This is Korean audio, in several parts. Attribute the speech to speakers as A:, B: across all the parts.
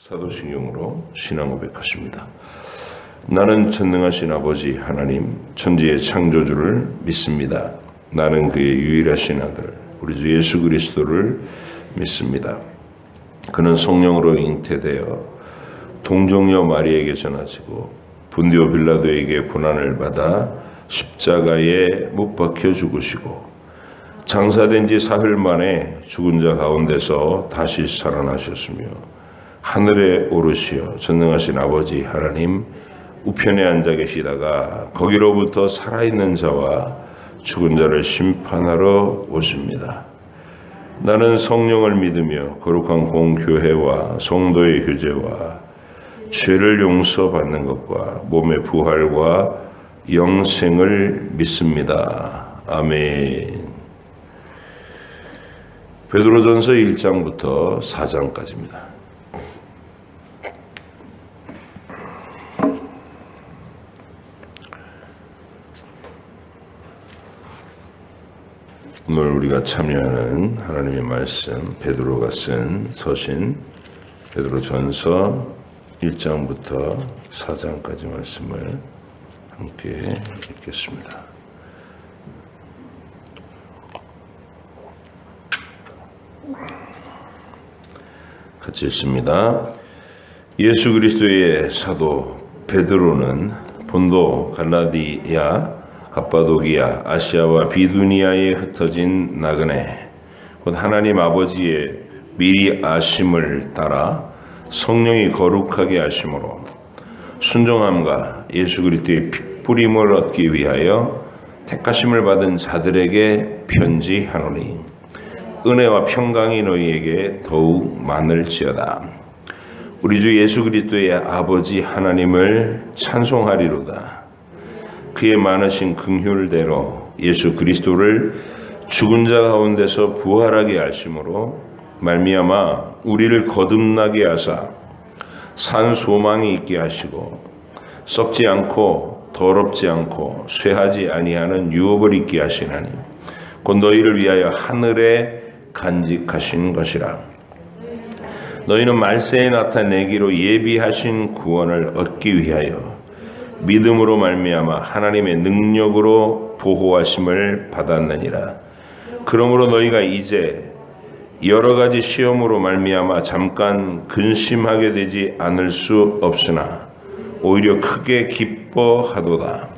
A: 사도신경으로 신앙 고백하십니다. 나는 전능하신 아버지 하나님 천지의 창조주를 믿습니다. 나는 그의 유일하신 아들 우리 주 예수 그리스도를 믿습니다. 그는 성령으로 잉태되어 동정녀 마리에게 전하지고 본디오 빌라도에게 고난을 받아 십자가에 못 박혀 죽으시고 장사된 지 사흘 만에 죽은 자 가운데서 다시 살아나셨으며 하늘에 오르시어 전능하신 아버지 하나님 우편에 앉아 계시다가 거기로부터 살아있는 자와 죽은 자를 심판하러 오십니다. 나는 성령을 믿으며 거룩한 공교회와 성도의 교제와 죄를 용서받는 것과 몸의 부활과 영생을 믿습니다. 아멘. 베드로전서 1장부터 4장까지입니다. 오늘 우리가 참여하는 하나님의 말씀, 베드로가 쓴 서신 베드로전서 1장부터 4장까지 말씀을 함께 읽겠습니다. 같이 읽습니다. 예수 그리스도의 사도 베드로는 본도, 갈라디아, 갑바도기아, 아시아와 비두니아에 흩어진 나그네 곧 하나님 아버지의 미리 아심을 따라 성령이 거룩하게 하심으로 순종함과 예수 그리스도의 핏부림을 얻기 위하여 택하심을 받은 자들에게 편지하노니 은혜와 평강이 너희에게 더욱 많을지어다. 우리 주 예수 그리스도의 아버지 하나님을 찬송하리로다. 그의 많으신 긍휼대로 예수 그리스도를 죽은 자 가운데서 부활하게 하심으로 말미암아 우리를 거듭나게 하사 산 소망이 있게 하시고 썩지 않고 더럽지 않고 쇠하지 아니하는 유업을 있게 하시나니 곧 너희를 위하여 하늘에 간직하신 것이라. 너희는 말세에 나타내기로 예비하신 구원을 얻기 위하여 믿음으로 말미암아 하나님의 능력으로 보호하심을 받았느니라. 그러므로 너희가 이제 여러 가지 시험으로 말미암아 잠깐 근심하게 되지 않을 수 없으나 오히려 크게 기뻐하도다.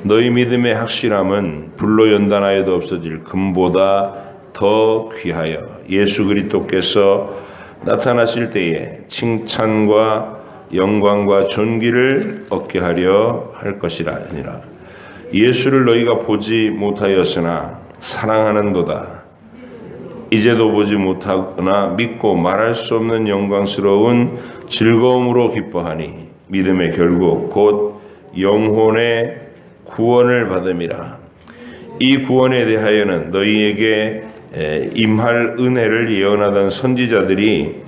A: 너희 믿음의 확실함은 불로 연단하여도 없어질 금보다 더 귀하여 예수 그리스도께서 나타나실 때에 칭찬과 영광과 존귀를 얻게 하려 할 것이라 아니라 예수를 너희가 보지 못하였으나 사랑하는도다. 이제도 보지 못하거나 믿고 말할 수 없는 영광스러운 즐거움으로 기뻐하니 믿음의 결국 곧 영혼의 구원을 받음이라. 이 구원에 대하여는 너희에게 임할 은혜를 예언하던 선지자들이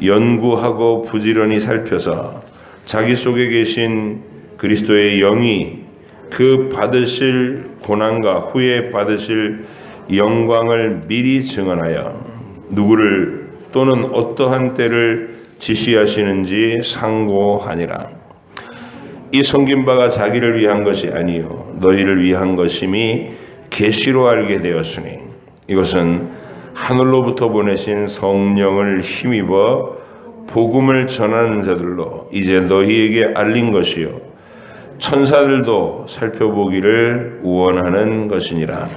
A: 연구하고 부지런히 살펴서 자기 속에 계신 그리스도의 영이 그 받으실 고난과 후에 받으실 영광을 미리 증언하여 누구를 또는 어떠한 때를 지시하시는지 상고하니라. 이 섬긴 바가 자기를 위한 것이 아니요 너희를 위한 것임이 계시로 알게 되었으니 이것은 하늘로부터 보내신 성령을 힘입어 복음을 전하는 자들로 이제 너희에게 알린 것이요 천사들도 살펴보기를 원하는 것이니라.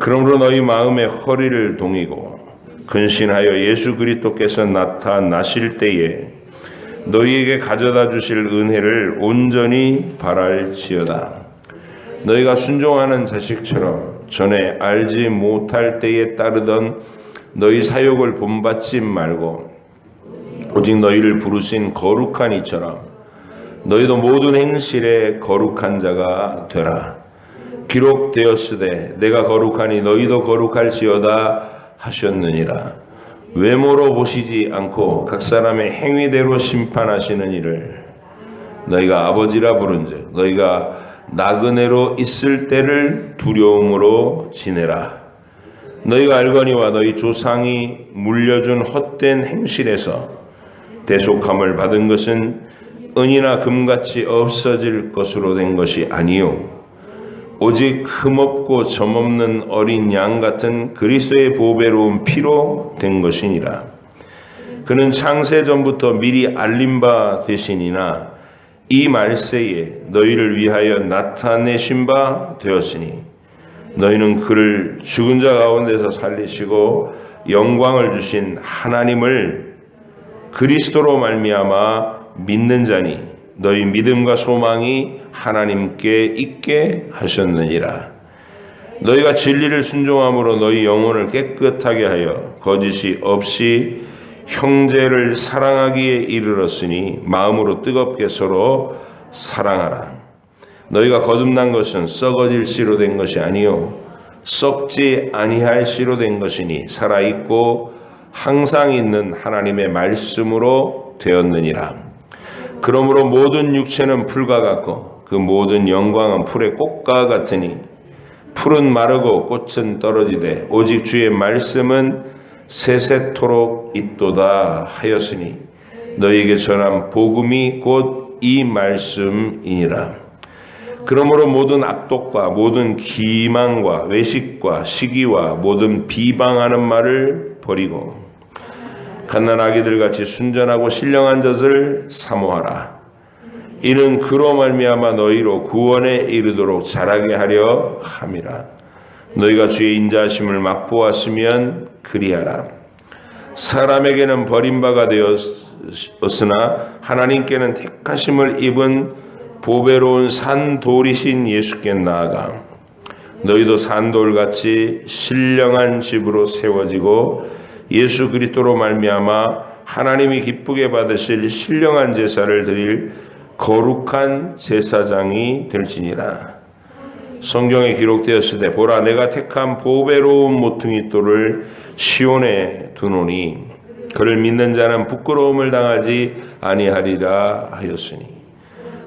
A: 그러므로 너희 마음의 허리를 동이고 근신하여 예수 그리스도께서 나타나실 때에 너희에게 가져다 주실 은혜를 온전히 바랄지어다. 너희가 순종하는 자식처럼 전에 알지 못할 때에 따르던 너희 사욕을 본받지 말고 오직 너희를 부르신 거룩한 이처럼 너희도 모든 행실에 거룩한 자가 되라. 기록되었으되 내가 거룩하니 너희도 거룩할지어다 하셨느니라. 외모로 보시지 않고 각 사람의 행위대로 심판하시는 이를 너희가 아버지라 부른즉 너희가 나그네로 있을 때를 두려움으로 지내라. 너희가 알거니와 너희 조상이 물려준 헛된 행실에서 대속함을 받은 것은 은이나 금같이 없어질 것으로 된 것이 아니요 오직 흠없고 점없는 어린 양 같은 그리스도의 보배로운 피로 된 것이니라. 그는 창세 전부터 미리 알림 바 되시니나 이 말세에 너희를 위하여 나타내신 바 되었으니 너희는 그를 죽은 자 가운데서 살리시고 영광을 주신 하나님을 그리스도로 말미암아 믿는 자니 너희 믿음과 소망이 하나님께 있게 하셨느니라. 너희가 진리를 순종함으로 너희 영혼을 깨끗하게 하여 거짓이 없이 형제를 사랑하기에 이르렀으니 마음으로 뜨겁게 서로 사랑하라. 너희가 거듭난 것은 썩어질 씨로 된 것이 아니요 썩지 아니할 씨로 된 것이니 살아있고 항상 있는 하나님의 말씀으로 되었느니라. 그러므로 모든 육체는 풀과 같고 그 모든 영광은 풀의 꽃과 같으니 풀은 마르고 꽃은 떨어지되 오직 주의 말씀은 세세토록 있도다 하였으니 너희에게 전한 복음이 곧 이 말씀이니라. 그러므로 모든 악독과 모든 기망과 외식과 시기와 모든 비방하는 말을 버리고 갓난아기들 같이 순전하고 신령한 젖을 사모하라. 이는 그로 말미암아 너희로 구원에 이르도록 자라게 하려 함이라. 너희가 주의 인자하심을 맛보았으면 그리하라. 사람에게는 버림바가 되었으나 하나님께는 택하심을 입은 보배로운 산돌이신 예수께 나아가 너희도 산돌같이 신령한 집으로 세워지고 예수 그리스도로 말미암아 하나님이 기쁘게 받으실 신령한 제사를 드릴 거룩한 제사장이 될지니라. 성경에 기록되었으되 보라 내가 택한 보배로운 모퉁이 돌을 시온에 두노니 그를 믿는 자는 부끄러움을 당하지 아니하리라 하였으니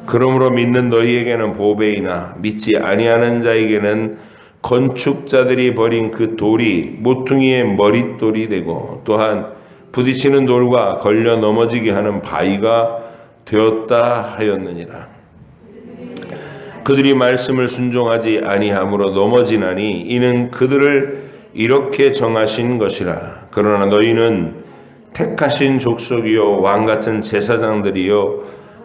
A: 그러므로 믿는 너희에게는 보배이나 믿지 아니하는 자에게는 건축자들이 버린 그 돌이 모퉁이의 머릿돌이 되고 또한 부딪히는 돌과 걸려 넘어지게 하는 바위가 되었다 하였느니라. 그들이 말씀을 순종하지 아니함으로 넘어지나니 이는 그들을 이렇게 정하신 것이라. 그러나 너희는 택하신 족속이요 왕같은 제사장들이요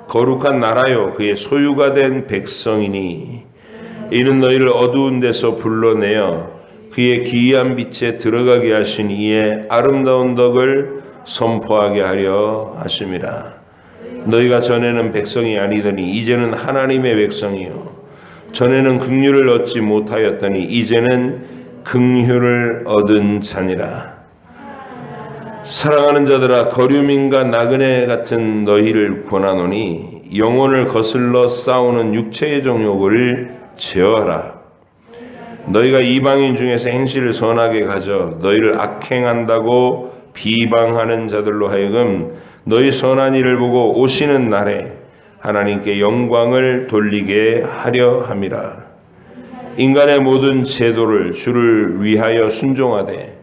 A: 거룩한 나라요 그의 소유가 된 백성이니 이는 너희를 어두운 데서 불러내어 그의 기이한 빛에 들어가게 하신 이의 아름다운 덕을 선포하게 하려 하심이라. 너희가 전에는 백성이 아니더니 이제는 하나님의 백성이요 전에는 긍휼을 얻지 못하였더니 이제는 긍휼을 얻은 자니라. 사랑하는 자들아 거류민과 나그네 같은 너희를 권하노니 영혼을 거슬러 싸우는 육체의 정욕을 제어하라. 너희가 이방인 중에서 행실을 선하게 가져 너희를 악행한다고 비방하는 자들로 하여금 너희 선한 일을 보고 오시는 날에 하나님께 영광을 돌리게 하려 함이라. 인간의 모든 제도를 주를 위하여 순종하되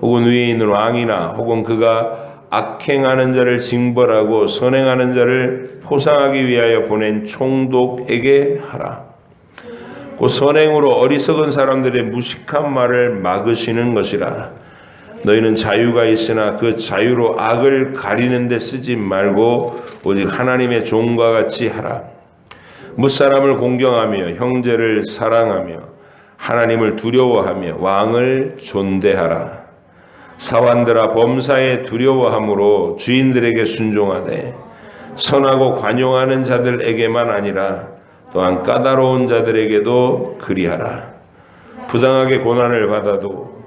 A: 혹은 위에 있는 왕이나 혹은 그가 악행하는 자를 징벌하고 선행하는 자를 포상하기 위하여 보낸 총독에게 하라. 그 선행으로 어리석은 사람들의 무식한 말을 막으시는 것이라. 너희는 자유가 있으나 그 자유로 악을 가리는 데 쓰지 말고 오직 하나님의 종과 같이 하라. 무사람을 공경하며 형제를 사랑하며 하나님을 두려워하며 왕을 존대하라. 사환들아 범사에 두려워함으로 주인들에게 순종하되 선하고 관용하는 자들에게만 아니라 또한 까다로운 자들에게도 그리하라. 부당하게 고난을 받아도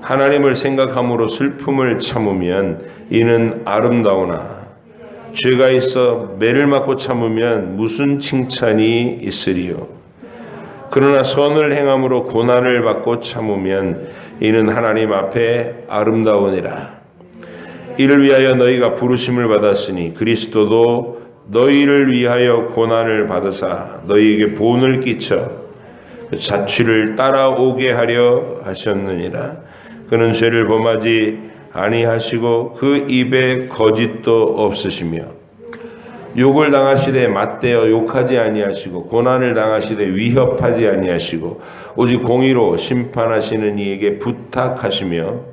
A: 하나님을 생각함으로 슬픔을 참으면 이는 아름다우나 죄가 있어 매를 맞고 참으면 무슨 칭찬이 있으리요. 그러나 선을 행함으로 고난을 받고 참으면 이는 하나님 앞에 아름다우니라. 이를 위하여 너희가 부르심을 받았으니 그리스도도 너희를 위하여 고난을 받으사 너희에게 본을 끼쳐 그 자취를 따라오게 하려 하셨느니라. 그는 죄를 범하지 아니하시고 그 입에 거짓도 없으시며 욕을 당하시되 맞대어 욕하지 아니하시고 고난을 당하시되 위협하지 아니하시고 오직 공의로 심판하시는 이에게 부탁하시며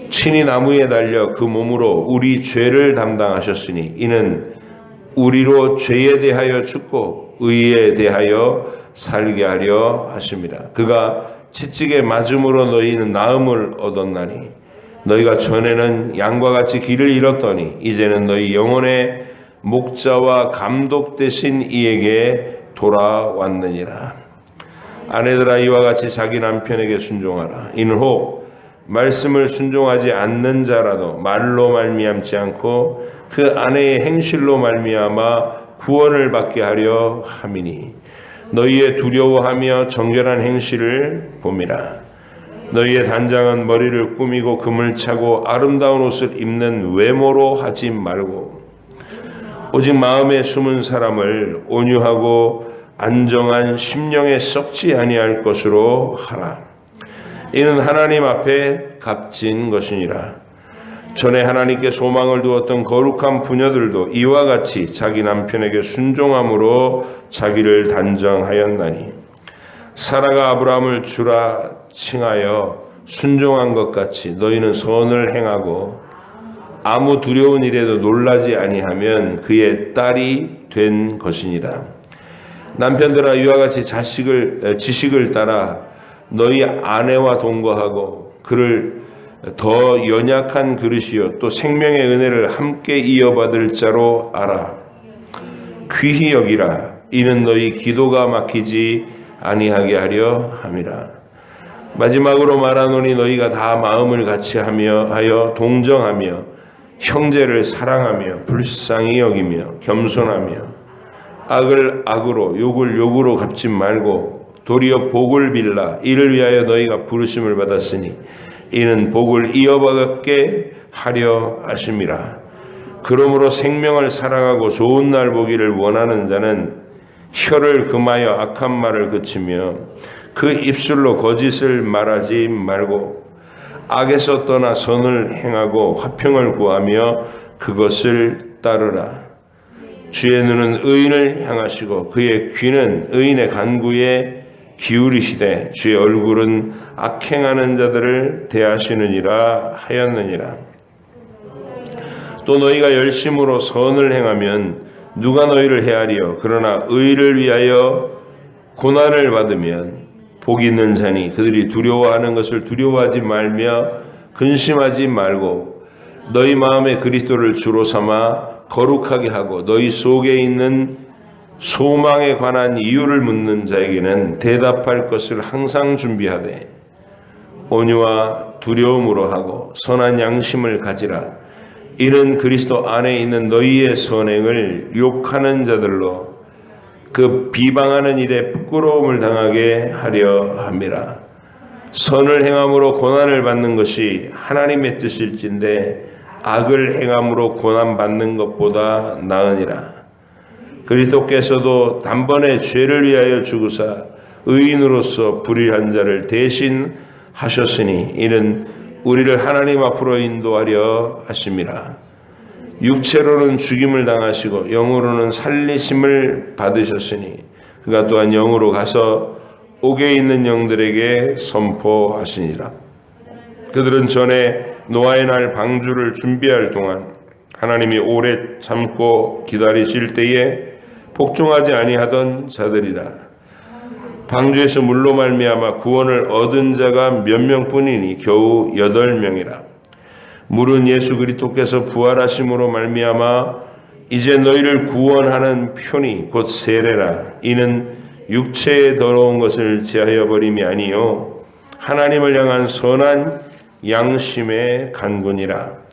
A: 친히 나무에 달려 그 몸으로 우리 죄를 담당하셨으니 이는 우리로 죄에 대하여 죽고 의에 대하여 살게 하려 하십니다. 그가 채찍에 맞음으로 너희는 나음을 얻었나니 너희가 전에는 양과 같이 길을 잃었더니 이제는 너희 영혼의 목자와 감독 되신 이에게 돌아왔느니라. 아내들아 이와 같이 자기 남편에게 순종하라. 이는 혹 말씀을 순종하지 않는 자라도 말로 말미암지 않고 그 아내의 행실로 말미암아 구원을 받게 하려 함이니 너희의 두려워하며 정결한 행실을 봄이라. 너희의 단장은 머리를 꾸미고 금을 차고 아름다운 옷을 입는 외모로 하지 말고 오직 마음에 숨은 사람을 온유하고 안정한 심령에 썩지 아니할 것으로 하라. 이는 하나님 앞에 값진 것이니라. 전에 하나님께 소망을 두었던 거룩한 부녀들도 이와 같이 자기 남편에게 순종함으로 자기를 단정하였나니 사라가 아브라함을 주라 칭하여 순종한 것 같이 너희는 선을 행하고 아무 두려운 일에도 놀라지 아니하면 그의 딸이 된 것이니라. 남편들아 이와 같이 지식을 따라 너희 아내와 동거하고 그를 더 연약한 그릇이요 또 생명의 은혜를 함께 이어받을 자로 알아. 귀히 여기라. 이는 너희 기도가 막히지 아니하게 하려 함이라. 마지막으로 말하노니 너희가 다 마음을 같이 하여 동정하며 형제를 사랑하며 불쌍히 여기며 겸손하며 악을 악으로 욕을 욕으로 갚지 말고 도리어 복을 빌라. 이를 위하여 너희가 부르심을 받았으니 이는 복을 이어받게 하려 하심이라. 그러므로 생명을 사랑하고 좋은 날 보기를 원하는 자는 혀를 금하여 악한 말을 그치며 그 입술로 거짓을 말하지 말고 악에서 떠나 선을 행하고 화평을 구하며 그것을 따르라. 주의 눈은 의인을 향하시고 그의 귀는 의인의 간구에 기울이시되 주의 얼굴은 악행하는 자들을 대하시느니라 하였느니라. 또 너희가 열심으로 선을 행하면 누가 너희를 헤아리요 그러나 의를 위하여 고난을 받으면 복이 있는 자니 그들이 두려워하는 것을 두려워하지 말며 근심하지 말고 너희 마음에 그리스도를 주로 삼아 거룩하게 하고 너희 속에 있는 소망에 관한 이유를 묻는 자에게는 대답할 것을 항상 준비하되 온유와 두려움으로 하고 선한 양심을 가지라. 이는 그리스도 안에 있는 너희의 선행을 욕하는 자들로 그 비방하는 일에 부끄러움을 당하게 하려 함이라. 선을 행함으로 고난을 받는 것이 하나님의 뜻일진데 악을 행함으로 고난 받는 것보다 나으니라. 그리스도께서도 단번에 죄를 위하여 죽으사 의인으로서 불의한 자를 대신 하셨으니 이는 우리를 하나님 앞으로 인도하려 하심이라. 육체로는 죽임을 당하시고 영으로는 살리심을 받으셨으니 그가 또한 영으로 가서 옥에 있는 영들에게 선포하시니라. 그들은 전에 노아의 날 방주를 준비할 동안 하나님이 오래 참고 기다리실 때에 복종하지 아니하던 자들이라. 방주에서 물로 말미암아 구원을 얻은 자가 몇 명뿐이니 겨우 8명이라. 물은 예수 그리스도께서 부활하심으로 말미암아 이제 너희를 구원하는 표니 곧 세례라. 이는 육체에 더러운 것을 제하여 버림이 아니요 하나님을 향한 선한 양심의 간구니라.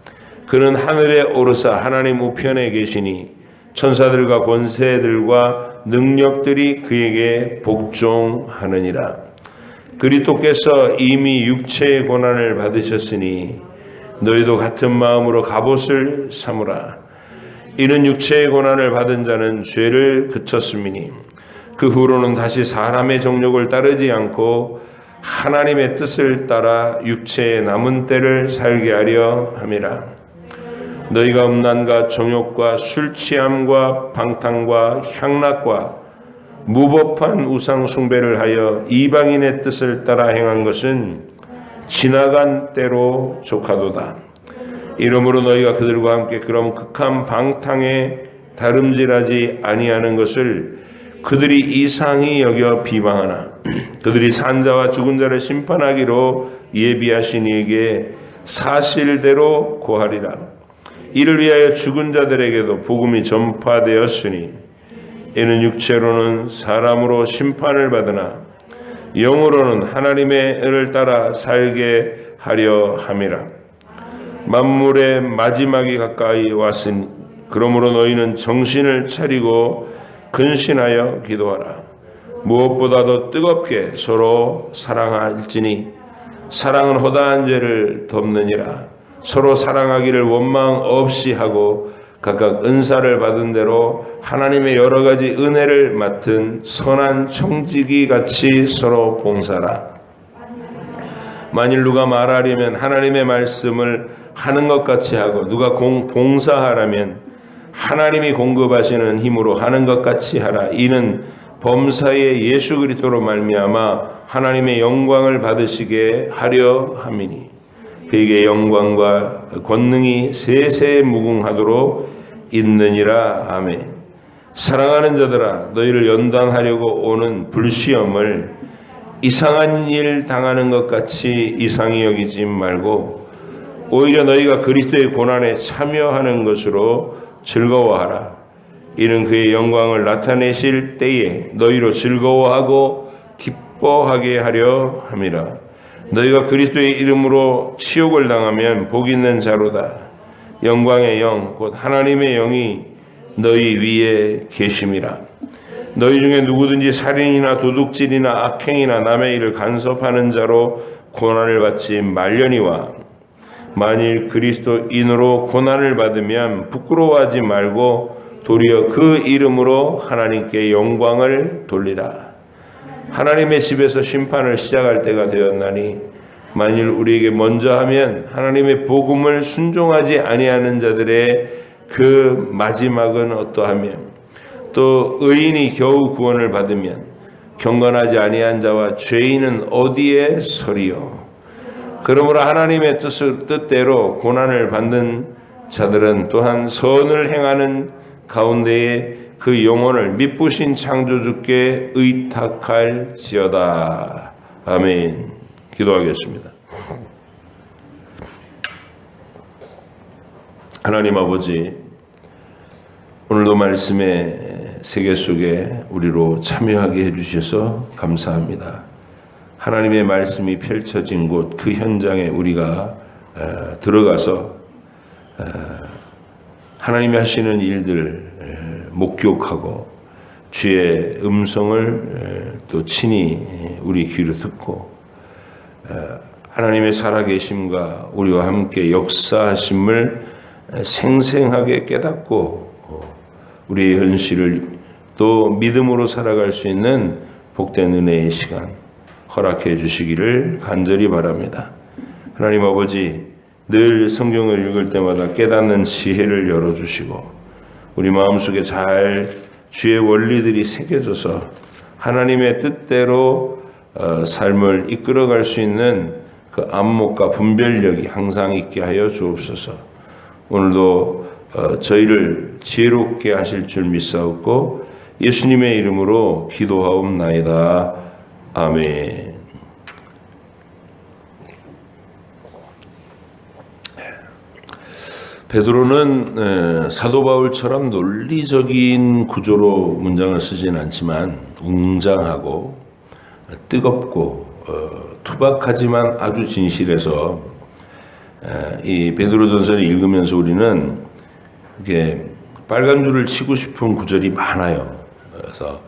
A: 그는 하늘에 오르사 하나님 우편에 계시니 천사들과 권세들과 능력들이 그에게 복종하느니라. 그리스도께서 이미 육체의 고난을 받으셨으니 너희도 같은 마음으로 갑옷을 삼으라. 이는 육체의 고난을 받은 자는 죄를 그쳤음이니 그 후로는 다시 사람의 정욕을 따르지 않고 하나님의 뜻을 따라 육체의 남은 때를 살게 하려 함이라. 너희가 음란과 정욕과 술 취함과 방탕과 향락과 무법한 우상 숭배를 하여 이방인의 뜻을 따라 행한 것은 지나간 때로 족하도다. 이러므로 너희가 그들과 함께 그런 극한 방탕에 다름질하지 아니하는 것을 그들이 이상히 여겨 비방하나 그들이 산자와 죽은 자를 심판하기로 예비하신 이에게 사실대로 고하리라. 이를 위하여 죽은 자들에게도 복음이 전파되었으니 이는 육체로는 사람으로 심판을 받으나 영으로는 하나님의 은을 따라 살게 하려 함이라. 만물의 마지막이 가까이 왔으니 그러므로 너희는 정신을 차리고 근신하여 기도하라. 무엇보다도 뜨겁게 서로 사랑할지니 사랑은 허다한 죄를 덮느니라. 서로 사랑하기를 원망 없이 하고 각각 은사를 받은 대로 하나님의 여러 가지 은혜를 맡은 선한 청지기 같이 서로 봉사라. 만일 누가 말하려면 하나님의 말씀을 하는 것 같이 하고 누가 봉사하라면 하나님이 공급하시는 힘으로 하는 것 같이 하라. 이는 범사의 예수 그리스도로 말미암아 하나님의 영광을 받으시게 하려 함이니 그에게 영광과 권능이 세세 무궁하도록 있느니라. 아멘. 사랑하는 자들아, 너희를 연단하려고 오는 불시험을 이상한 일 당하는 것 같이 이상히 여기지 말고 오히려 너희가 그리스도의 고난에 참여하는 것으로 즐거워하라. 이는 그의 영광을 나타내실 때에 너희로 즐거워하고 기뻐하게 하려 함이라. 너희가 그리스도의 이름으로 치욕을 당하면 복 있는 자로다. 영광의 영 곧 하나님의 영이 너희 위에 계심이라. 너희 중에 누구든지 살인이나 도둑질이나 악행이나 남의 일을 간섭하는 자로 고난을 받지 말려니와 만일 그리스도인으로 고난을 받으면 부끄러워하지 말고 도리어 그 이름으로 하나님께 영광을 돌리라. 하나님의 집에서 심판을 시작할 때가 되었나니 만일 우리에게 먼저 하면 하나님의 복음을 순종하지 아니하는 자들의 그 마지막은 어떠하며 또 의인이 겨우 구원을 받으면 경건하지 아니한 자와 죄인은 어디에 서리요. 그러므로 하나님의 뜻대로 고난을 받는 자들은 또한 선을 행하는 가운데에 그 영혼을 미쁘신 창조주께 의탁할지어다. 아멘. 기도하겠습니다. 하나님 아버지, 오늘도 말씀의 세계 속에 우리로 참여하게 해주셔서 감사합니다. 하나님의 말씀이 펼쳐진 곳 그 현장에 우리가 들어가서 하나님이 하시는 일들 목격하고 주의 음성을 또 친히 우리 귀로 듣고 하나님의 살아계심과 우리와 함께 역사하심을 생생하게 깨닫고 우리의 현실을 또 믿음으로 살아갈 수 있는 복된 은혜의 시간 허락해 주시기를 간절히 바랍니다. 하나님 아버지, 늘 성경을 읽을 때마다 깨닫는 지혜를 열어주시고 우리 마음속에 잘 주의 원리들이 새겨져서 하나님의 뜻대로 삶을 이끌어갈 수 있는 그 안목과 분별력이 항상 있게 하여 주옵소서. 오늘도 저희를 지혜롭게 하실 줄 믿사옵고 예수님의 이름으로 기도하옵나이다. 아멘. 베드로는 사도 바울처럼 논리적인 구조로 문장을 쓰지는 않지만 웅장하고 뜨겁고 투박하지만 아주 진실해서 이 베드로전서를 읽으면서 우리는 이게 빨간 줄을 치고 싶은 구절이 많아요. 그래서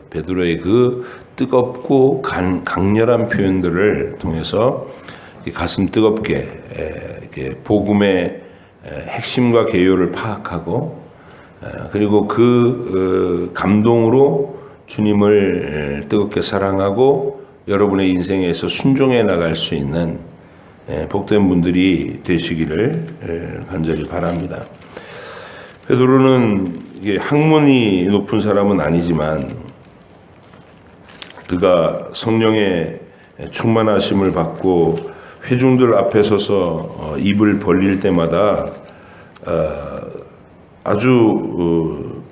A: 베드로의 그 뜨겁고 강렬한 표현들을 통해서 가슴 뜨겁게 복음의 핵심과 개요를 파악하고 그리고 그 감동으로 주님을 뜨겁게 사랑하고 여러분의 인생에서 순종해 나갈 수 있는 복된 분들이 되시기를 간절히 바랍니다. 베드로는 학문이 높은 사람은 아니지만 그가 성령의 충만하심을 받고 회중들 앞에 서서 입을 벌릴 때마다 아주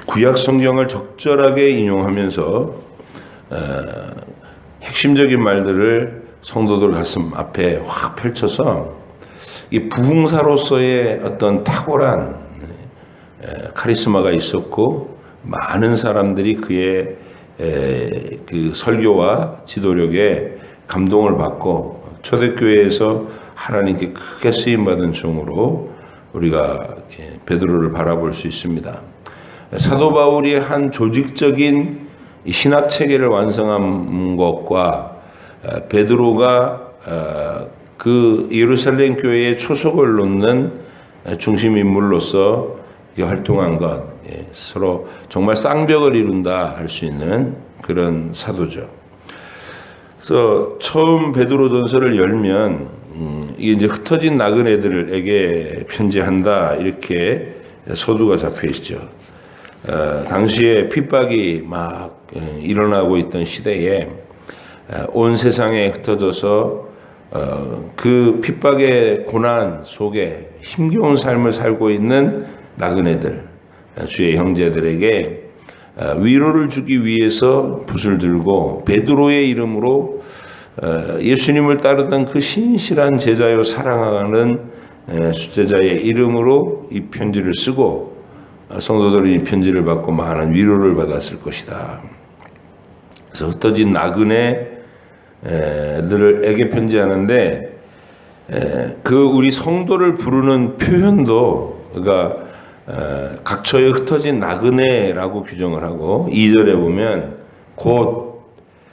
A: 구약 성경을 적절하게 인용하면서 핵심적인 말들을 성도들 가슴 앞에 확 펼쳐서 이 부흥사로서의 어떤 탁월한 카리스마가 있었고 많은 사람들이 그의 그 설교와 지도력에 감동을 받고 초대교회에서 하나님께 크게 쓰임받은 종으로 우리가 베드로를 바라볼 수 있습니다. 사도 바울이 한 조직적인 신학 체계를 완성한 것과 베드로가 그 예루살렘 교회의 초석을 놓는 중심 인물로서 활동한 것, 서로 정말 쌍벽을 이룬다 할 수 있는 그런 사도죠. 그래서 처음 베드로전서를 열면 이게 이제 흩어진 나그네들에게 편지한다 이렇게 서두가 잡혀 있죠. 당시에 핍박이 막 일어나고 있던 시대에 온 세상에 흩어져서 그 핍박의 고난 속에 힘겨운 삶을 살고 있는 나그네들, 주의 형제들에게 위로를 주기 위해서 붓을 들고 베드로의 이름으로 예수님을 따르던 그 신실한 제자요 사랑하는 제자의 이름으로 이 편지를 쓰고 성도들이 이 편지를 받고 많은 위로를 받았을 것이다. 그래서 흩어진 나그네들에게 편지하는데 그 우리 성도를 부르는 표현도 그가 각처에 흩어진 나그네라고 규정을 하고 2절에 보면 곧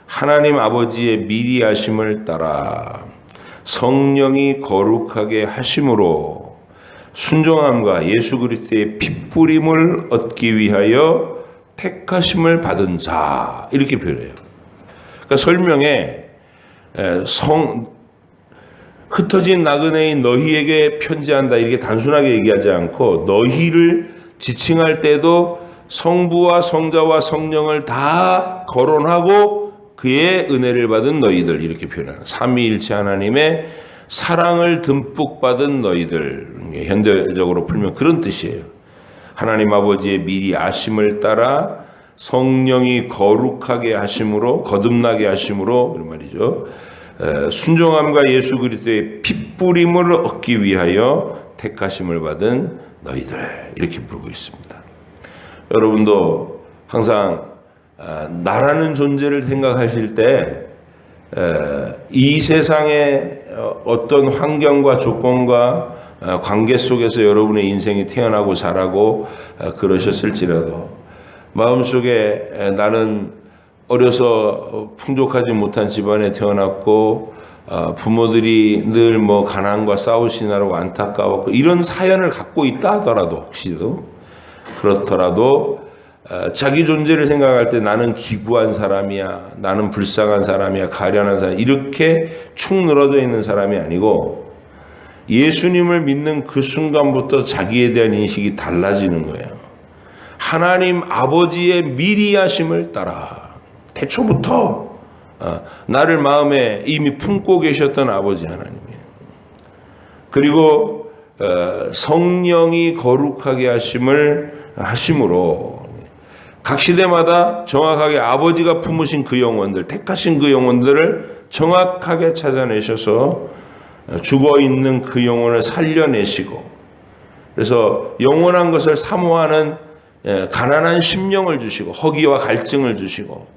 A: 하나님 아버지의 미리 하심을 따라 성령이 거룩하게 하심으로 순종함과 예수 그리스도의 핏부림을 얻기 위하여 택하심을 받은 자 이렇게 표현해요. 그러니까 설명에 흩어진 나그네인 너희에게 편지한다 이렇게 단순하게 얘기하지 않고 너희를 지칭할 때도 성부와 성자와 성령을 다 거론하고 그의 은혜를 받은 너희들 이렇게 표현하는 삼위일체 하나님의 사랑을 듬뿍 받은 너희들 현대적으로 풀면 그런 뜻이에요. 하나님 아버지의 미리 아심을 따라 성령이 거룩하게 하심으로 거듭나게 하심으로 이런 말이죠. 순종함과 예수 그리스도의 핏부림을 얻기 위하여 택하심을 받은 너희들 이렇게 부르고 있습니다. 여러분도 항상 나라는 존재를 생각하실 때 이 세상의 어떤 환경과 조건과 관계 속에서 여러분의 인생이 태어나고 자라고 그러셨을지라도 마음속에 나는 어려서 풍족하지 못한 집안에 태어났고 부모들이 늘 뭐 가난과 싸우시느라고 안타까웠고 이런 사연을 갖고 있다 하더라도 혹시도 그렇더라도 자기 존재를 생각할 때 나는 기구한 사람이야, 나는 불쌍한 사람이야, 가련한 사람 이렇게 축 늘어져 있는 사람이 아니고 예수님을 믿는 그 순간부터 자기에 대한 인식이 달라지는 거예요. 하나님 아버지의 미리 하심을 따라 태초부터 나를 마음에 이미 품고 계셨던 아버지 하나님이에요. 그리고 성령이 거룩하게 하심으로 각 시대마다 정확하게 아버지가 품으신 그 영혼들, 택하신 그 영혼들을 정확하게 찾아내셔서 죽어있는 그 영혼을 살려내시고 그래서 영원한 것을 사모하는 가난한 심령을 주시고 허기와 갈증을 주시고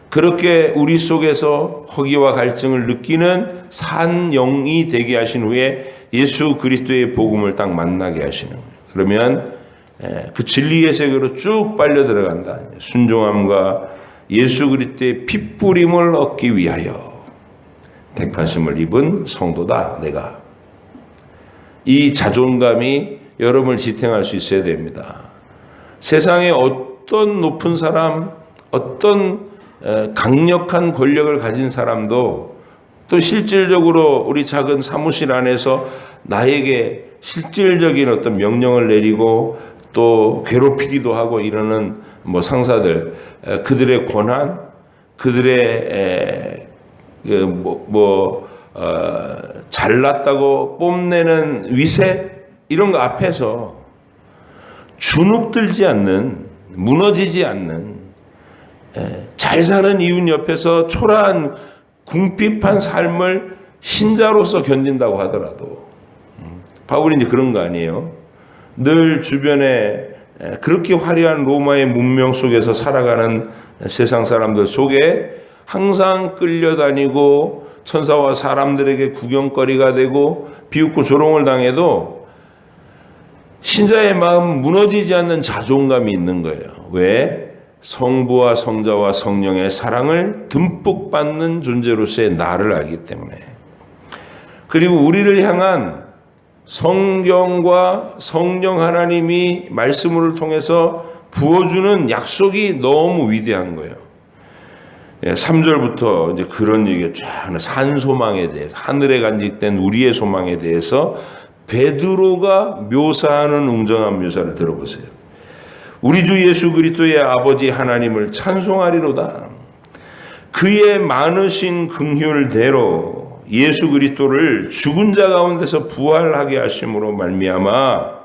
A: 그렇게 우리 속에서 허기와 갈증을 느끼는 산 영이 되게 하신 후에 예수 그리스도의 복음을 딱 만나게 하시는 거예요. 그러면 그 진리의 세계로 쭉 빨려 들어간다. 순종함과 예수 그리스도의 핏부림을 얻기 위하여 택하심을 입은 성도다 내가. 이 자존감이 여러분을 지탱할 수 있어야 됩니다. 세상에 어떤 높은 사람, 어떤 강력한 권력을 가진 사람도 또 실질적으로 우리 작은 사무실 안에서 나에게 실질적인 어떤 명령을 내리고 또 괴롭히기도 하고 이러는 상사들, 그들의 권한, 그들의 잘났다고 뽐내는 위세 이런 거 앞에서 주눅들지 않는, 무너지지 않는, 잘 사는 이웃 옆에서 초라한 궁핍한 삶을 신자로서 견딘다고 하더라도 바울이 이제 그런 거 아니에요. 늘 주변에 그렇게 화려한 로마의 문명 속에서 살아가는 세상 사람들 속에 항상 끌려다니고 천사와 사람들에게 구경거리가 되고 비웃고 조롱을 당해도 신자의 마음 무너지지 않는 자존감이 있는 거예요. 왜? 성부와 성자와 성령의 사랑을 듬뿍 받는 존재로서의 나를 알기 때문에. 그리고 우리를 향한 성경과 성령 하나님이 말씀을 통해서 부어주는 약속이 너무 위대한 거예요. 3절부터 이제 그런 얘기가 쫙 산 소망에 대해서, 하늘에 간직된 우리의 소망에 대해서 베드로가 묘사하는 웅장한 묘사를 들어보세요. 우리 주 예수 그리스도의 아버지 하나님을 찬송하리로다. 그의 많으신 긍휼대로 예수 그리스도를 죽은 자 가운데서 부활하게 하심으로 말미암아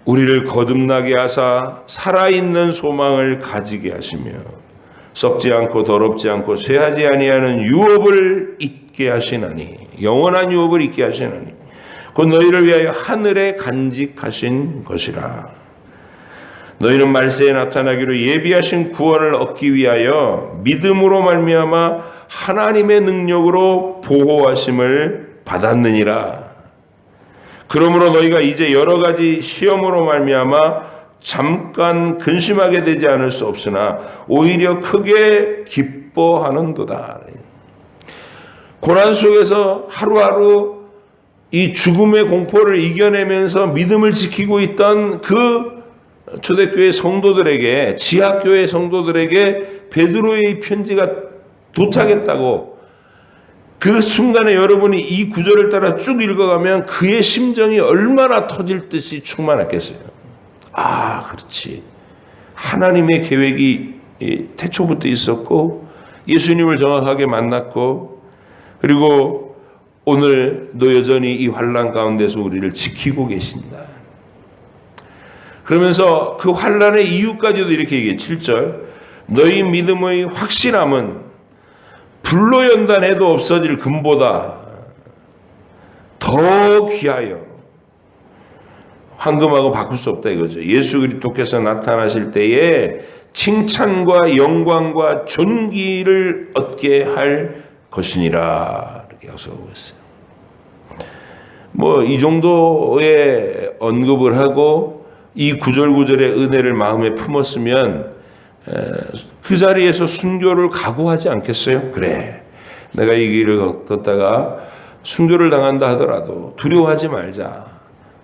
A: 우리를 거듭나게 하사 살아있는 소망을 가지게 하시며 썩지 않고 더럽지 않고 쇠하지 아니하는 유업을 잊게 하시나니, 영원한 유업을 잊게 하시나니 곧 너희를 위하여 하늘에 간직하신 것이라. 너희는 말세에 나타나기로 예비하신 구원을 얻기 위하여 믿음으로 말미암아 하나님의 능력으로 보호하심을 받았느니라. 그러므로 너희가 이제 여러 가지 시험으로 말미암아 잠깐 근심하게 되지 않을 수 없으나 오히려 크게 기뻐하는도다. 고난 속에서 하루하루 이 죽음의 공포를 이겨내면서 믿음을 지키고 있던 그 초대교회 성도들에게, 지하교회 성도들에게 베드로의 편지가 도착했다고, 그 순간에 여러분이 이 구절을 따라 쭉 읽어가면 그의 심정이 얼마나 터질 듯이 충만했겠어요. 아, 그렇지. 하나님의 계획이 태초부터 있었고 예수님을 정확하게 만났고, 그리고 오늘도 여전히 이 환난 가운데서 우리를 지키고 계신다. 그러면서 그 환난의 이유까지도 이렇게 얘기해. 7절. 너희 믿음의 확실함은 불로 연단해도 없어질 금보다 더 귀하여, 황금하고 바꿀 수 없다 이거죠. 예수 그리스도께서 나타나실 때에 칭찬과 영광과 존귀를 얻게 할 것이니라, 이렇게 약속하고 있어요. 이 정도의 언급을 하고 이 구절구절의 은혜를 마음에 품었으면 그 자리에서 순교를 각오하지 않겠어요? 그래, 내가 이 길을 걷다가 순교를 당한다 하더라도 두려워하지 말자.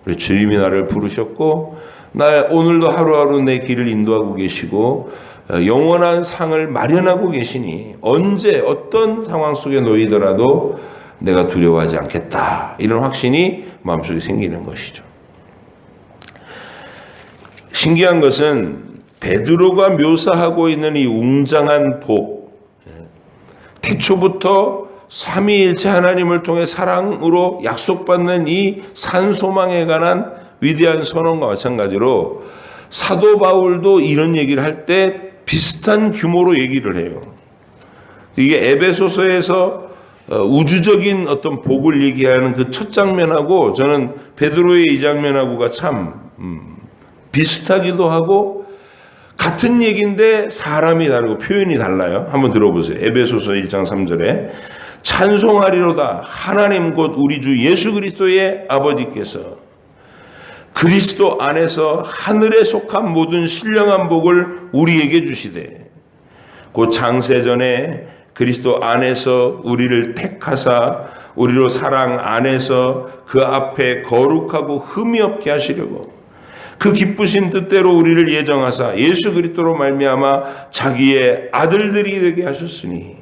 A: 우리 주님이 나를 부르셨고 나 오늘도 하루하루 내 길을 인도하고 계시고 영원한 상을 마련하고 계시니 언제 어떤 상황 속에 놓이더라도 내가 두려워하지 않겠다, 이런 확신이 마음속에 생기는 것이죠. 신기한 것은 베드로가 묘사하고 있는 이 웅장한 복, 태초부터 삼위일체 하나님을 통해 사랑으로 약속받는 이 산소망에 관한 위대한 선언과 마찬가지로 사도 바울도 이런 얘기를 할 때 비슷한 규모로 얘기를 해요. 이게 에베소서에서 우주적인 어떤 복을 얘기하는 그 첫 장면하고 저는 베드로의 이 장면하고가 참 비슷하기도 하고 같은 얘기인데 사람이 다르고 표현이 달라요. 한번 들어보세요. 에베소서 1장 3절에 찬송하리로다 하나님 곧 우리 주 예수 그리스도의 아버지께서 그리스도 안에서 하늘에 속한 모든 신령한 복을 우리에게 주시되 곧 창세전에 그리스도 안에서 우리를 택하사 우리로 사랑 안에서 그 앞에 거룩하고 흠이 없게 하시려고 그 기쁘신 뜻대로 우리를 예정하사 예수 그리스도로 말미암아 자기의 아들들이 되게 하셨으니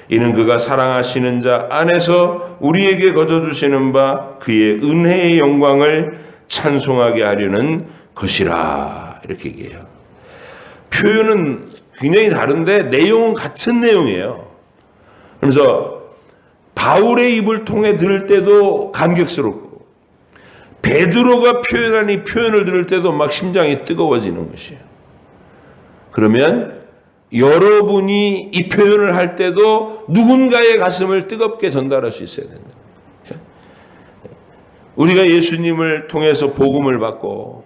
A: 이는 그가 사랑하시는 자 안에서 우리에게 거저주시는 바 그의 은혜의 영광을 찬송하게 하려는 것이라. 이렇게 얘기해요. 표현은 굉장히 다른데 내용은 같은 내용이에요. 그래서 바울의 입을 통해 들을 때도 감격스럽고 베드로가 표현한 이 표현을 들을 때도 막 심장이 뜨거워지는 것이에요. 그러면 여러분이 이 표현을 할 때도 누군가의 가슴을 뜨겁게 전달할 수 있어야 된다. 우리가 예수님을 통해서 복음을 받고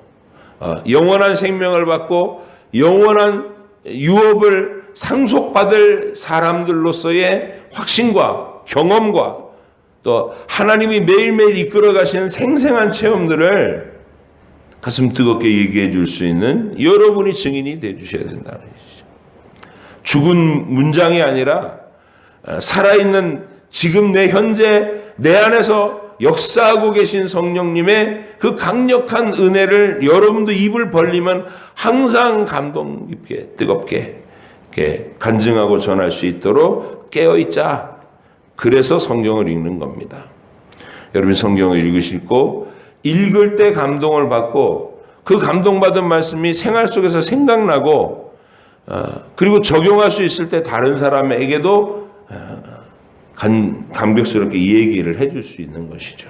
A: 영원한 생명을 받고 영원한 유업을 상속받을 사람들로서의 확신과 경험과 또 하나님이 매일매일 이끌어 가시는 생생한 체험들을 가슴 뜨겁게 얘기해 줄 수 있는 여러분이 증인이 돼 주셔야 된다는 것이죠. 죽은 문장이 아니라 살아있는 지금 내 현재 내 안에서 역사하고 계신 성령님의 그 강력한 은혜를 여러분도 입을 벌리면 항상 감동 깊게 뜨겁게 이렇게 간증하고 전할 수 있도록 깨어있자. 그래서 성경을 읽는 겁니다. 여러분 성경을 읽으시고 읽을 때 감동을 받고 그 감동받은 말씀이 생활 속에서 생각나고 그리고 적용할 수 있을 때 다른 사람에게도 감격스럽게 얘기를 해줄 수 있는 것이죠.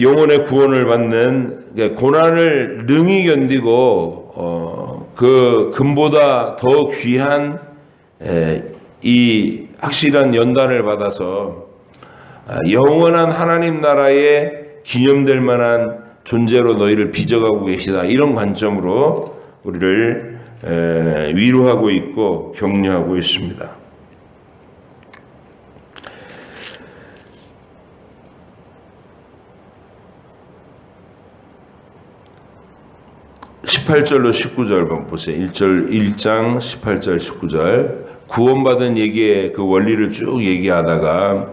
A: 영혼의 구원을 받는 고난을 능히 견디고 그 금보다 더 귀한 이 확실한 연단을 받아서 영원한 하나님 나라에 기념될 만한 존재로 너희를 빚어가고 계시다. 이런 관점으로 우리를 위로하고 있고 격려하고 있습니다. (18절로 19절) 보세요. 1장 18절 19절 구원받은 얘기의 그 원리를 쭉 얘기하다가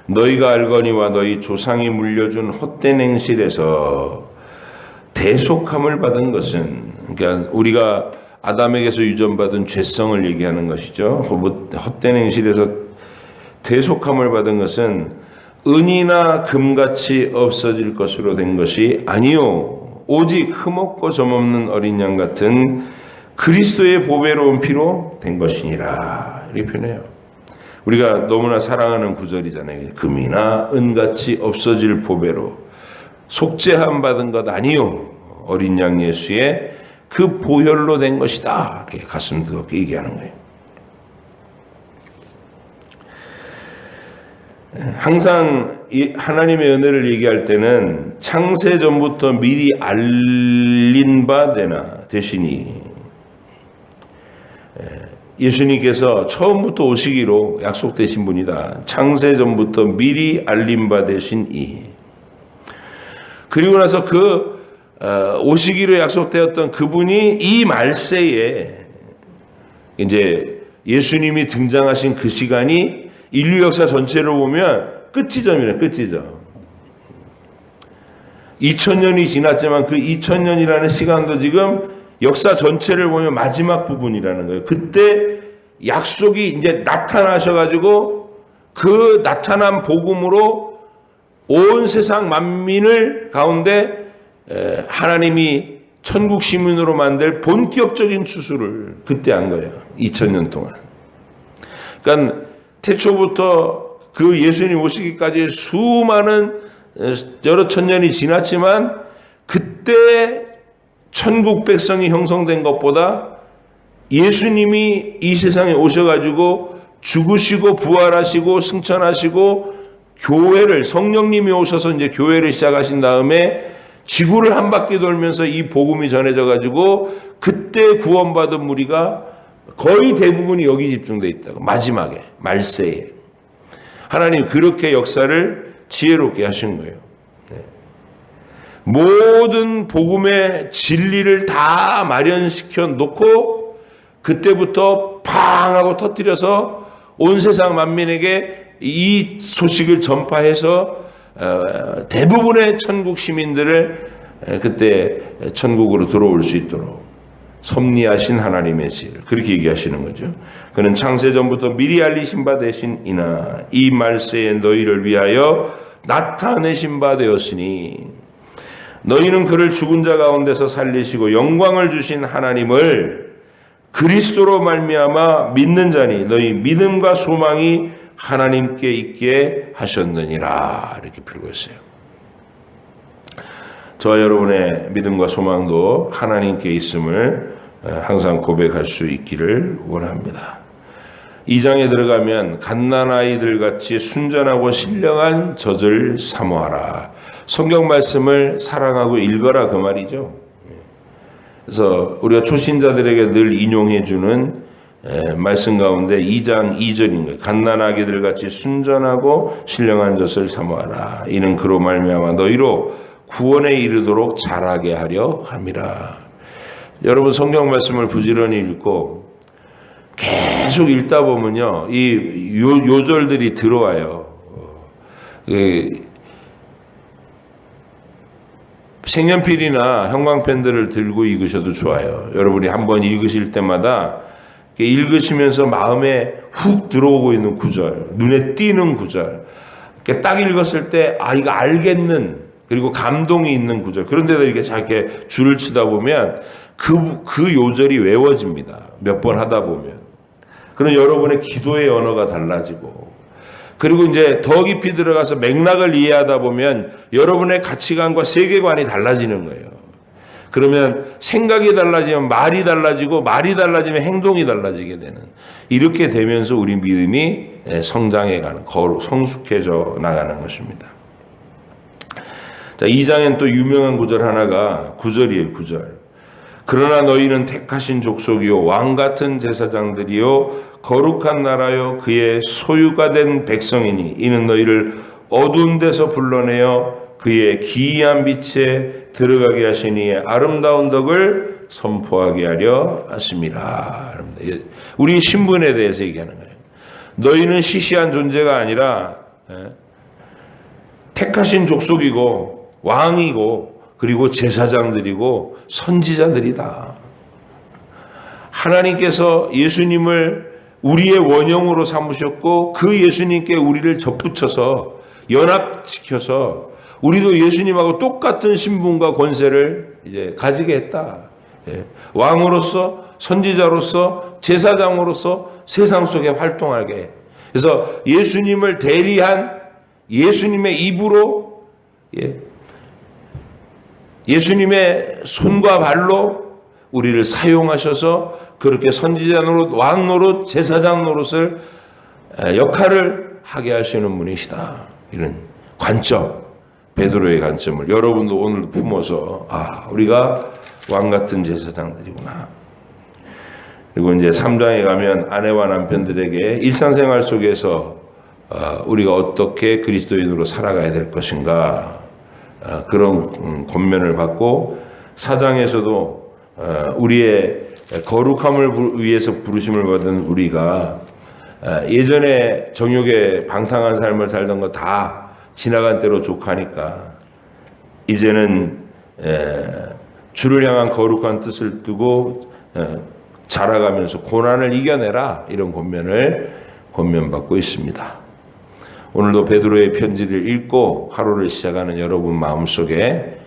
A: 너희가 알거니와 너희 조상이 물려준 헛된 행실에서 대속함을 받은 것은, 그러니까 우리가 아담에게서 유전받은 죄성을 얘기하는 것이죠. 헛된 행실에서 대속함을 받은 것은 은이나 금같이 없어질 것으로 된 것이 아니요 오직 흠없고 점없는 어린 양 같은 그리스도의 보배로운 피로 된 것이니라. 이렇게 표현해요. 우리가 너무나 사랑하는 구절이잖아요. 금이나 은같이 없어질 보배로 속죄함 받은 것 아니요 어린 양 예수의 그 보혈로 된 것이다. 이렇게 가슴 뜨겁게 얘기하는 거예요. 항상 이 하나님의 은혜를 얘기할 때는 창세 전부터 미리 알린 바 되시니 예수님께서 처음부터 오시기로 약속되신 분이다. 창세 전부터 미리 알린 바 되신 이. 그리고 나서 그 오시기로 약속되었던 그분이 이 말세에 이제 예수님이 등장하신 그 시간이 인류 역사 전체를 보면 끝지점이네, 끝지점. 2000년이 지났지만 그 2000년이라는 시간도 지금 역사 전체를 보면 마지막 부분이라는 거예요. 그때 약속이 이제 나타나셔가지고 그 나타난 복음으로 온 세상 만민을 가운데 하나님이 천국 시민으로 만들 본격적인 추수를 그때 한 거예요. 2000년 동안. 그러니까 태초부터 그 예수님 오시기까지 수많은 여러 천년이 지났지만 그때 천국 백성이 형성된 것보다 예수님이 이 세상에 오셔가지고 죽으시고 부활하시고 승천하시고 교회를 성령님이 오셔서 이제 교회를 시작하신 다음에 지구를 한 바퀴 돌면서 이 복음이 전해져가지고 그때 구원받은 무리가 거의 대부분이 여기 집중돼 있다고. 마지막에 말세에 하나님 그렇게 역사를 지혜롭게 하신 거예요. 네. 모든 복음의 진리를 다 마련시켜 놓고 그때부터 팡 하고 터뜨려서 온 세상 만민에게 이 소식을 전파해서 대부분의 천국 시민들을 그때 천국으로 들어올 수 있도록 섭리하신 하나님의 지혜를 그렇게 얘기하시는 거죠. 그는 창세전부터 미리 알리신 바 되신 이나 이 말세에 너희를 위하여 나타내신 바 되었으니 너희는 그를 죽은 자 가운데서 살리시고 영광을 주신 하나님을 그리스도로 말미암아 믿는 자니 너희 믿음과 소망이 하나님께 있게 하셨느니라 이렇게 풀고 있어요. 저와 여러분의 믿음과 소망도 하나님께 있음을 항상 고백할 수 있기를 원합니다. 2장에 들어가면 갓난아이들 같이 순전하고 신령한 젖을 사모하라. 성경 말씀을 사랑하고 읽어라 그 말이죠. 그래서 우리가 초신자들에게 늘 인용해 주는 말씀 가운데 2장 2절인 거예요. 갓난아기들 같이 순전하고 신령한 젖을 사모하라. 이는 그로 말미암아 너희로 구원에 이르도록 자라게 하려 함이라. 여러분 성경 말씀을 부지런히 읽고 계속 읽다 보면요, 이 요절들이 들어와요. 색연필이나 형광펜들을 들고 읽으셔도 좋아요. 여러분이 한번 읽으실 때마다 읽으시면서 마음에 훅 들어오고 있는 구절, 눈에 띄는 구절, 딱 읽었을 때 이거 알겠는, 그리고 감동이 있는 구절, 그런데도 이렇게 짧게 줄을 치다 보면 그 요절이 외워집니다. 몇 번 하다 보면. 그럼 여러분의 기도의 언어가 달라지고, 그리고 이제 더 깊이 들어가서 맥락을 이해하다 보면 여러분의 가치관과 세계관이 달라지는 거예요. 그러면 생각이 달라지면 말이 달라지고, 말이 달라지면 행동이 달라지게 되는, 이렇게 되면서 우리 믿음이 성장해가는, 성숙해져 나가는 것입니다. 자, 2장엔 또 유명한 구절 하나가 9절이에요. 9절. 그러나 너희는 택하신 족속이요 왕 같은 제사장들이요 거룩한 나라요 그의 소유가 된 백성이니 이는 너희를 어두운 데서 불러내어 그의 기이한 빛에 들어가게 하시니 아름다운 덕을 선포하게 하려 하심이라. 우리 신분에 대해서 얘기하는 거예요. 너희는 시시한 존재가 아니라 택하신 족속이고 왕이고 그리고 제사장들이고 선지자들이다. 하나님께서 예수님을 우리의 원형으로 삼으셨고 그 예수님께 우리를 접붙여서 연합시켜서 우리도 예수님하고 똑같은 신분과 권세를 이제 가지게 했다. 왕으로서, 선지자로서, 제사장으로서 세상 속에 활동하게. 그래서 예수님을 대리한 예수님의 입으로, 예수님의 손과 발로 우리를 사용하셔서 그렇게 선지자 노릇, 왕 노릇, 제사장 노릇을 역할을 하게 하시는 분이시다. 이런 관점, 베드로의 관점을 여러분도 오늘 품어서 우리가 왕 같은 제사장들이구나. 그리고 이제 3장에 가면 아내와 남편들에게 일상생활 속에서 우리가 어떻게 그리스도인으로 살아가야 될 것인가, 그런 권면을 받고, 4장에서도 우리의 거룩함을 위해서 부르심을 받은 우리가 예전에 정욕에 방탕한 삶을 살던 거 다 지나간 때로 족하니까 이제는 주를 향한 거룩한 뜻을 두고 자라가면서 고난을 이겨내라, 이런 권면받고 있습니다. 오늘도 베드로의 편지를 읽고 하루를 시작하는 여러분 마음속에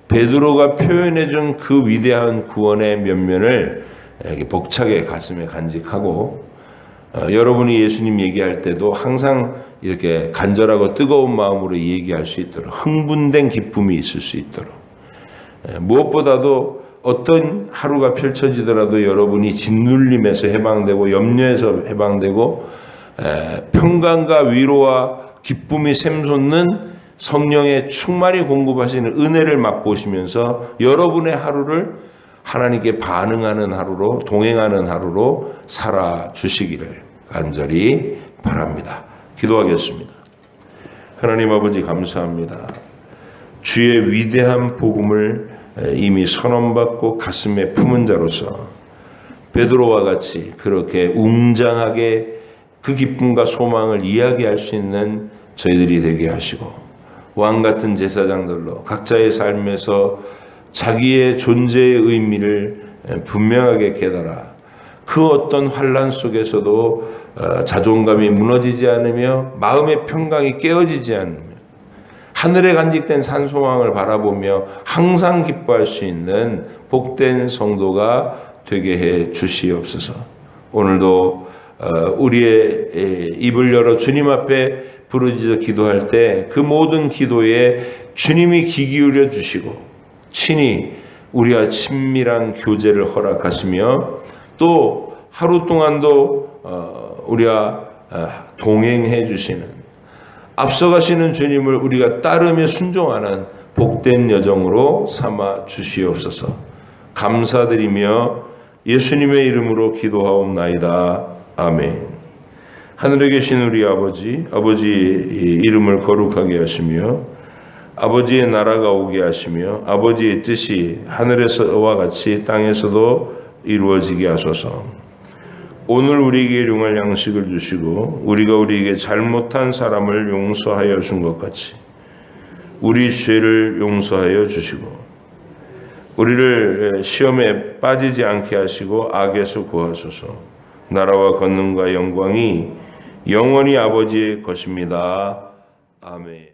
A: 베드로가 표현해준 그 위대한 구원의 면면을 벅차게 가슴에 간직하고, 여러분이 예수님 얘기할 때도 항상 이렇게 간절하고 뜨거운 마음으로 얘기할 수 있도록, 흥분된 기쁨이 있을 수 있도록, 무엇보다도 어떤 하루가 펼쳐지더라도 여러분이 짓눌림에서 해방되고 염려에서 해방되고 평강과 위로와 기쁨이 샘솟는 성령의 충만히 공급하시는 은혜를 맛보시면서 여러분의 하루를 하나님께 반응하는 하루로, 동행하는 하루로 살아주시기를 간절히 바랍니다. 기도하겠습니다. 하나님 아버지 감사합니다. 주의 위대한 복음을 이미 선언받고 가슴에 품은 자로서 베드로와 같이 그렇게 웅장하게 그 기쁨과 소망을 이야기할 수 있는 저희들이 되게 하시고, 왕 같은 제사장들로 각자의 삶에서 자기의 존재의 의미를 분명하게 깨달아 그 어떤 환난 속에서도 자존감이 무너지지 않으며 마음의 평강이 깨어지지 않으며 하늘에 간직된 산소망을 바라보며 항상 기뻐할 수 있는 복된 성도가 되게 해 주시옵소서. 오늘도 우리의 입을 열어 주님 앞에 부르짖어 기도할 때 그 모든 기도에 주님이 귀 기울여 주시고 친히 우리와 친밀한 교제를 허락하시며 또 하루 동안도 우리와 동행해 주시는 앞서가시는 주님을 우리가 따르며 순종하는 복된 여정으로 삼아 주시옵소서. 감사드리며 예수님의 이름으로 기도하옵나이다. 아멘. 하늘에 계신 우리 아버지, 아버지의 이름을 거룩하게 하시며 아버지의 나라가 오게 하시며 아버지의 뜻이 하늘에서와 같이 땅에서도 이루어지게 하소서. 오늘 우리에게 일용할 양식을 주시고 우리가 우리에게 잘못한 사람을 용서하여 준 것 같이 우리 죄를 용서하여 주시고 우리를 시험에 빠지지 않게 하시고 악에서 구하소서. 나라와 권능과 영광이 영원히 아버지의 것입니다. 아멘.